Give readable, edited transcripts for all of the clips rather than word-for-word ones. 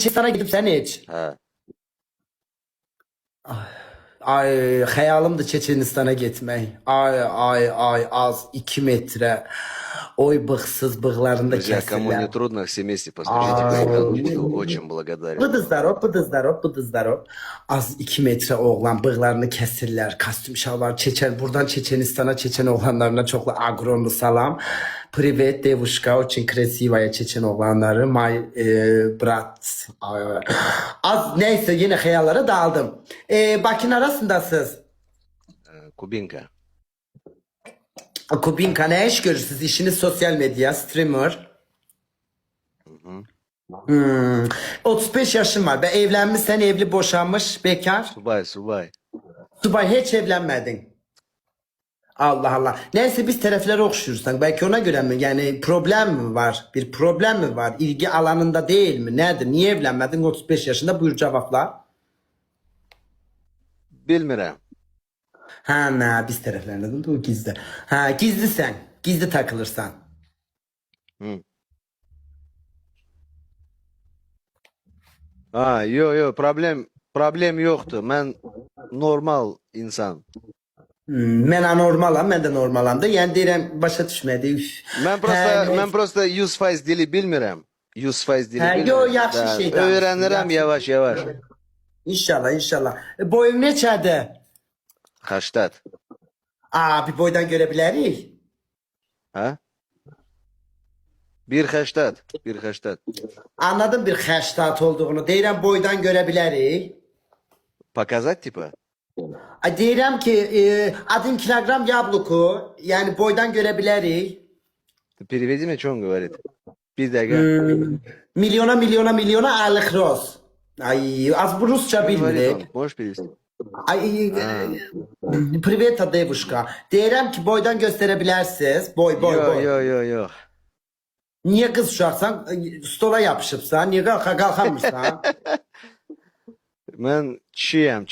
Çeçenistan'a gidip sen hiç. Ha. Ay xəyalımdır Çeçenistan'a gitmək. Ay az 2 metre. Oy bıksız bığlarında Друзья, кому не kesirlər. трудно, все вместе посмотрите по экрану, буду очень благодарен. Bıdızlarop. Az 2 metre oğlan bığlarını kesirlər. Kostüm şalvar Çeçen. Buradan Çeçenistan'a Çeçen oğlanlarına çoklu agronlu salam. Privet devuşka, очень красивая Çeçen oğlanları. My brat. Az neyse yine xəyallara daldım. Bakın arasındasınız. Кубинка. Kubinka ne iş görürsünüz? İşiniz sosyal medya, streamer. 35 yaşım var. Ben evlenmiş, sen evli, boşanmış, bekar. Subay. Subay hiç evlenmedin. Allah Allah. Neyse biz tarafları okşuyorsan belki ona göre mi? Yani problem mi var? Bir problem mi var? İlgi alanında değil mi? Nedir? Niye evlenmedin 35 yaşında? Buyur cevapla. Bilmirəm. Ha ne biz taraflarında da o gizli. Ha gizli sen. Gizli takılırsan. Hı. Ha, yo, problem yoktu. Ben normal insan. Ben anormalam, ben de normalam da. Yani deyirəm başa düşmədi. Ben prosta 100% dili bilmirəm. 100% dili Ha, bilmirəm. yo, yaxşı Da, şey danışdın, öğrenirim yaxşı. yavaş. İnşallah. Boyun neçədir? 80. Bir boydan görebilərik. Ha? 1.80. Anladım bir xəştat olduğunu. Deyirəm boydan görebilərik. Показать типа? Deyirəm ki, adım kilogram yabluku. Yani boydan görebilərik. Переведи мне, что он говорит. Bir dakika. Milyona aylık roz. Ay, az bu Rusça Что говорит bilmirik. он? Можешь перевести? Ay, Priveta devuşka. Deyirəm ki, boydan göstərebilərsiniz. Boy. Yo. Niye kız uşaqsan? Stola yapışıbsan? Niye qalxamırsan? Ben çiyem.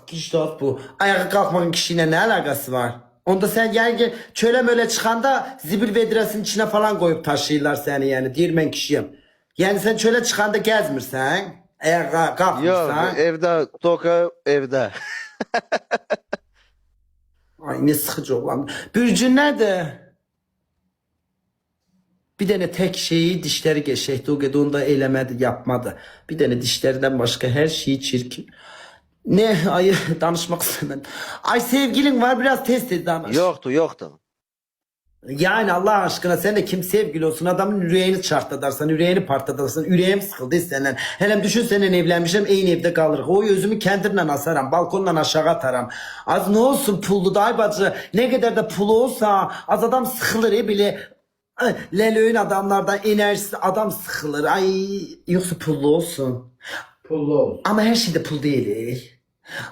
Kişilat bu. Ayağa kalkmanın kişiyle ne alakası var? Onda sen yani çöle möle çıkanda zibil vedresinin içine falan koyup taşıyırlar seni yani. Deyir ben kişiyim. Yani sen çöle çıkanda gezmirsən. Ayağa kalkmırsan. Yok, evde, toka evde. Ay ne sıkıcı olan. Bürcün nerede? Bir tane tek şeyi dişleri geçekti. O kadar onu da eylemedi, yapmadı. Bir tane dişlerinden başka her şeyi çirkin. Ne? Ay danışmak istemem. Ay sevgilin var biraz test et danış. Yoktu. Yani Allah aşkına sen de kim sevgili olsun adamın yüreğini çartladarsın, yüreğini partladarsın, yüreğim sıkıldı senden. Hele düşün senin evlenmişim aynı evde kalırıq. O özümü kendimle asaram, balkondan aşağı atarım. Az ne olsun pullu da ay bacı, ne kadar da pulu olsa az adam sıkılır bile. Lelöyün adamlardan enerjisi adam sıkılır. Ay yoksa pullu olsun. Pullu olsun. Ama her şeyde pul değil.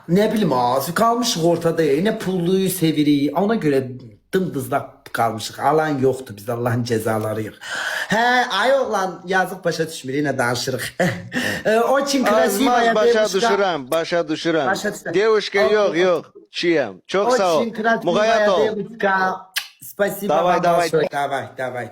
Ne bileyim az kalmışıq ortada. Ne pulluyu sevirik. Ona göre dımdızlak kalmışıq. Alan yoktu biz Allah'ın cezalarıyıq. Ay oğlan yazık başa düşmür yine danışırıq. Очень красивая Az başa düşürəm. Девушка yok. Çiyem. Çok sağ ol. Очень красивая Mukayyet ol. девушка. Спасибо Давай, вам давай. большое. Давай.